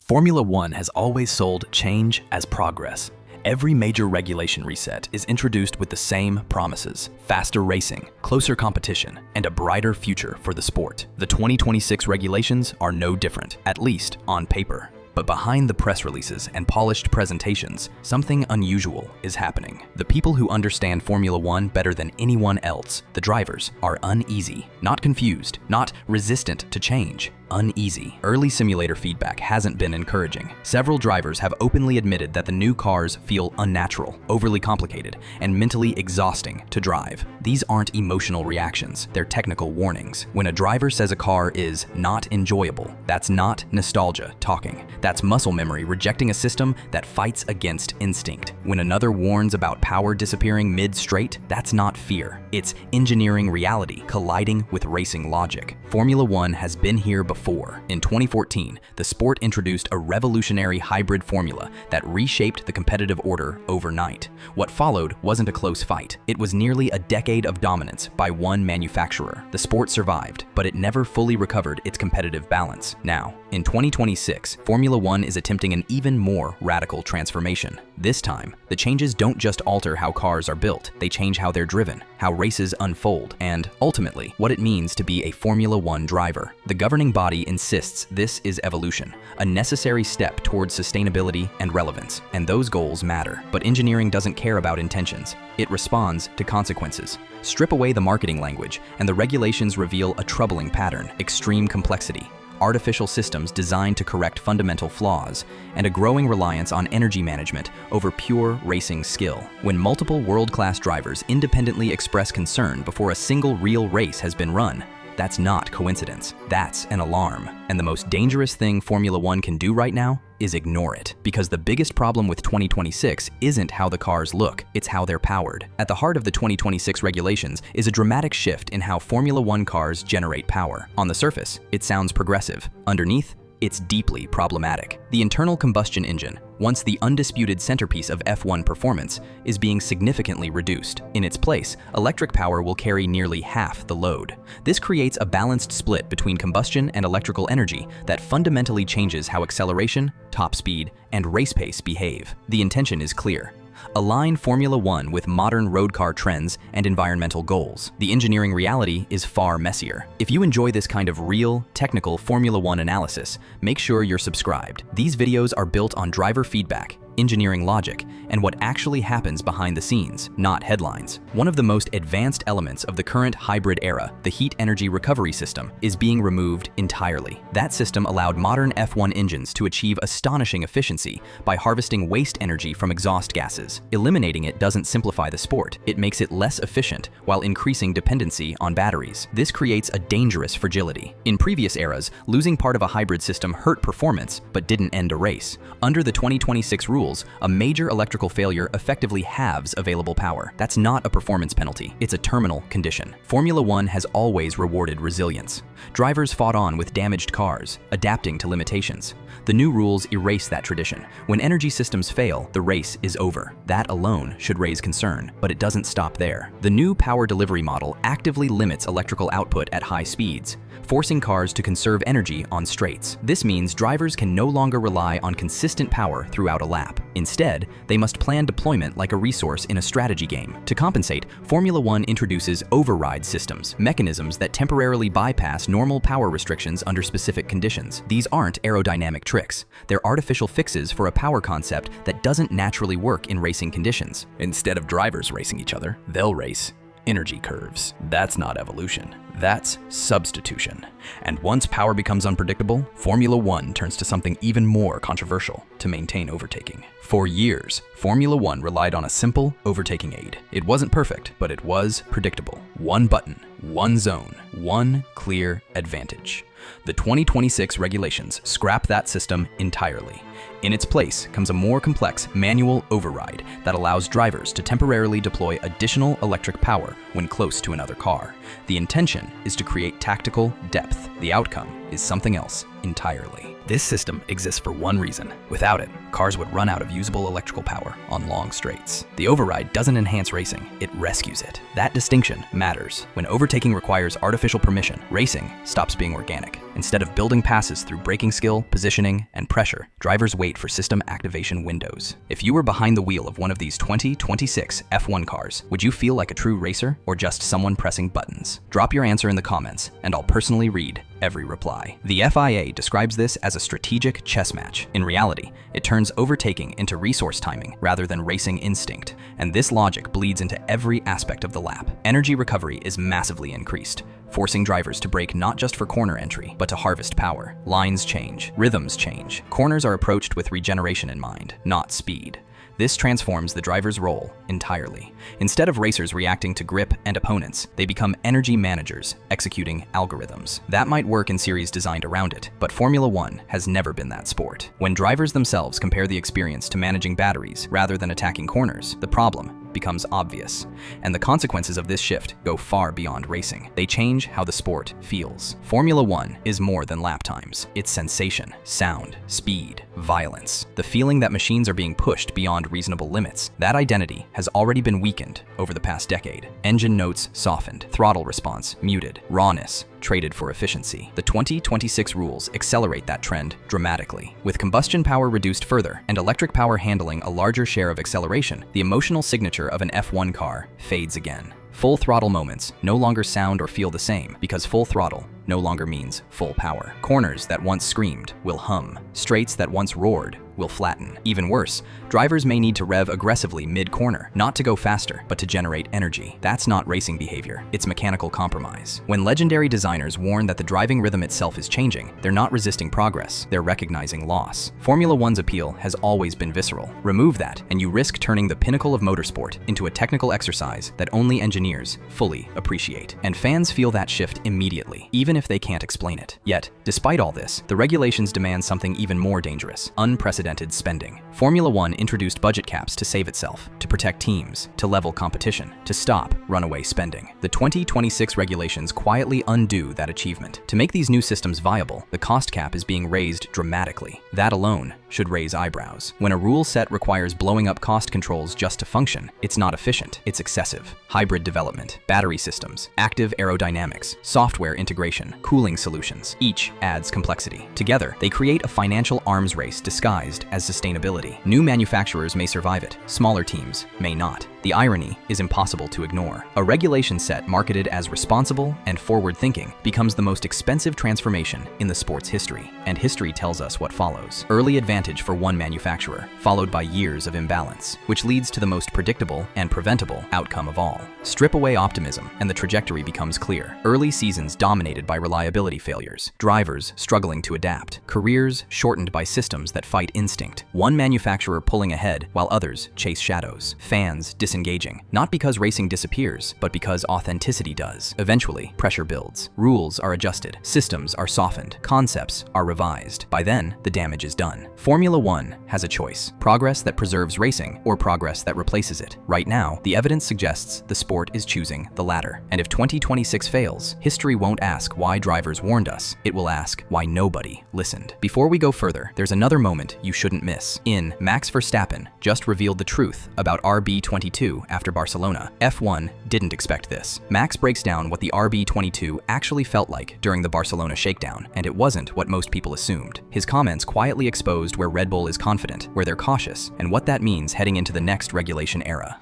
Formula One has always sold change as progress. Every major regulation reset is introduced with the same promises: faster racing, closer competition, and a brighter future for the sport. The 2026 regulations are no different, at least on paper. But behind the press releases and polished presentations, something unusual is happening. The people who understand Formula One better than anyone else, the drivers, are uneasy, not confused, not resistant to change. Uneasy. Early simulator feedback hasn't been encouraging. Several drivers have openly admitted that the new cars feel unnatural, overly complicated, and mentally exhausting to drive. These aren't emotional reactions, they're technical warnings. When a driver says a car is not enjoyable, that's not nostalgia talking. That's muscle memory rejecting a system that fights against instinct. When another warns about power disappearing mid-straight, that's not fear. It's engineering reality colliding with racing logic. Formula One has been here before. In 2014, the sport introduced a revolutionary hybrid formula that reshaped the competitive order overnight. What followed wasn't a close fight. It was nearly a decade of dominance by one manufacturer. The sport survived, but it never fully recovered its competitive balance. Now, in 2026, Formula One is attempting an even more radical transformation. This time, the changes don't just alter how cars are built, they change how they're driven, how races unfold, and ultimately, what it means to be a Formula One driver. The governing body insists this is evolution, a necessary step towards sustainability and relevance, and those goals matter. But engineering doesn't care about intentions, it responds to consequences. Strip away the marketing language, and the regulations reveal a troubling pattern: extreme complexity, artificial systems designed to correct fundamental flaws, and a growing reliance on energy management over pure racing skill. When multiple world-class drivers independently express concern before a single real race has been run, that's not coincidence, that's an alarm. And the most dangerous thing Formula One can do right now is ignore it. Because the biggest problem with 2026 isn't how the cars look, it's how they're powered. At the heart of the 2026 regulations is a dramatic shift in how Formula One cars generate power. On the surface, it sounds progressive. Underneath, it's deeply problematic. The internal combustion engine, once the undisputed centerpiece of F1 performance, is being significantly reduced. In its place, electric power will carry nearly half the load. This creates a balanced split between combustion and electrical energy that fundamentally changes how acceleration, top speed, and race pace behave. The intention is clear: align Formula One with modern road car trends and environmental goals. The engineering reality is far messier. If you enjoy this kind of real, technical Formula One analysis, make sure you're subscribed. These videos are built on driver feedback, engineering logic, and what actually happens behind the scenes, not headlines. One of the most advanced elements of the current hybrid era, the heat energy recovery system, is being removed entirely. That system allowed modern F1 engines to achieve astonishing efficiency by harvesting waste energy from exhaust gases. Eliminating it doesn't simplify the sport, it makes it less efficient while increasing dependency on batteries. This creates a dangerous fragility. In previous eras, losing part of a hybrid system hurt performance, but didn't end a race. Under the 2026 rules, a major electrical failure effectively halves available power. That's not a performance penalty, it's a terminal condition. Formula One has always rewarded resilience. Drivers fought on with damaged cars, adapting to limitations. The new rules erase that tradition. When energy systems fail, the race is over. That alone should raise concern, but it doesn't stop there. The new power delivery model actively limits electrical output at high speeds, forcing cars to conserve energy on straights. This means drivers can no longer rely on consistent power throughout a lap. Instead, they must plan deployment like a resource in a strategy game. To compensate, Formula One introduces override systems, mechanisms that temporarily bypass normal power restrictions under specific conditions. These aren't aerodynamic tricks. They're artificial fixes for a power concept that doesn't naturally work in racing conditions. Instead of drivers racing each other, they'll race energy curves. That's not evolution. That's substitution. And once power becomes unpredictable, Formula One turns to something even more controversial: to maintain overtaking. For years, Formula One relied on a simple overtaking aid. It wasn't perfect, but it was predictable. One button, one zone, one clear advantage. The 2026 regulations scrap that system entirely. In its place comes a more complex manual override that allows drivers to temporarily deploy additional electric power when close to another car. The intention is to create tactical depth. The outcome is something else entirely. This system exists for one reason. Without it, cars would run out of usable electrical power on long straights. The override doesn't enhance racing, it rescues it. That distinction matters. When overtaking requires artificial permission, racing stops being organic. Instead of building passes through braking skill, positioning, and pressure, drivers wait for system activation windows. If you were behind the wheel of one of these 2026 F1 cars, would you feel like a true racer or just someone pressing buttons? Drop your answer in the comments, and I'll personally read every reply. The FIA describes this as a strategic chess match. In reality, it turns overtaking into resource timing rather than racing instinct, and this logic bleeds into every aspect of the lap. Energy recovery is massively increased, forcing drivers to brake not just for corner entry, but to harvest power. Lines change, rhythms change. Corners are approached with regeneration in mind, not speed. This transforms the driver's role entirely. Instead of racers reacting to grip and opponents, they become energy managers, executing algorithms. That might work in series designed around it, but Formula One has never been that sport. When drivers themselves compare the experience to managing batteries rather than attacking corners, the problem becomes obvious. And the consequences of this shift go far beyond racing. They change how the sport feels. Formula One is more than lap times. It's sensation, sound, speed, violence. The feeling that machines are being pushed beyond reasonable limits. That identity has already been weakened over the past decade. Engine notes softened, throttle response muted, rawness traded for efficiency. The 2026 rules accelerate that trend dramatically. With combustion power reduced further and electric power handling a larger share of acceleration, the emotional signature of an F1 car fades again. Full throttle moments no longer sound or feel the same because full throttle no longer means full power. Corners that once screamed will hum. Straights that once roared will flatten. Even worse, drivers may need to rev aggressively mid-corner, not to go faster, but to generate energy. That's not racing behavior, it's mechanical compromise. When legendary designers warn that the driving rhythm itself is changing, they're not resisting progress, they're recognizing loss. Formula One's appeal has always been visceral. Remove that, and you risk turning the pinnacle of motorsport into a technical exercise that only engineers fully appreciate. And fans feel that shift immediately, even if they can't explain it. Yet, despite all this, the regulations demand something even more dangerous: unprecedented spending. Formula One introduced budget caps to save itself, to protect teams, to level competition, to stop runaway spending. The 2026 regulations quietly undo that achievement. To make these new systems viable, the cost cap is being raised dramatically. That alone should raise eyebrows. When a rule set requires blowing up cost controls just to function, it's not efficient, it's excessive. Hybrid development, battery systems, active aerodynamics, software integration, cooling solutions, each adds complexity. Together, they create a financial arms race disguised as sustainability. New manufacturers may survive it, smaller teams may not. The irony is impossible to ignore. A regulation set marketed as responsible and forward-thinking becomes the most expensive transformation in the sport's history. And history tells us what follows. Early advantage for one manufacturer, followed by years of imbalance, which leads to the most predictable and preventable outcome of all. Strip away optimism, and the trajectory becomes clear. Early seasons dominated by reliability failures, drivers struggling to adapt, careers shortened by systems that fight instinct, one manufacturer pulling ahead while others chase shadows, fans disengaging, not because racing disappears, but because authenticity does. Eventually, pressure builds, rules are adjusted, systems are softened, concepts are revised. By then, the damage is done. Formula One has a choice: progress that preserves racing or progress that replaces it. Right now, the evidence suggests the sport is choosing the latter. And if 2026 fails, history won't ask why drivers warned us, it will ask why nobody listened. Before we go further, there's another moment you shouldn't miss. Max Verstappen just revealed the truth about RB22 after Barcelona. F1 didn't expect this. Max breaks down what the RB22 actually felt like during the Barcelona shakedown, and it wasn't what most people assumed. His comments quietly exposed where Red Bull is confident, where they're cautious, and what that means heading into the next regulation era.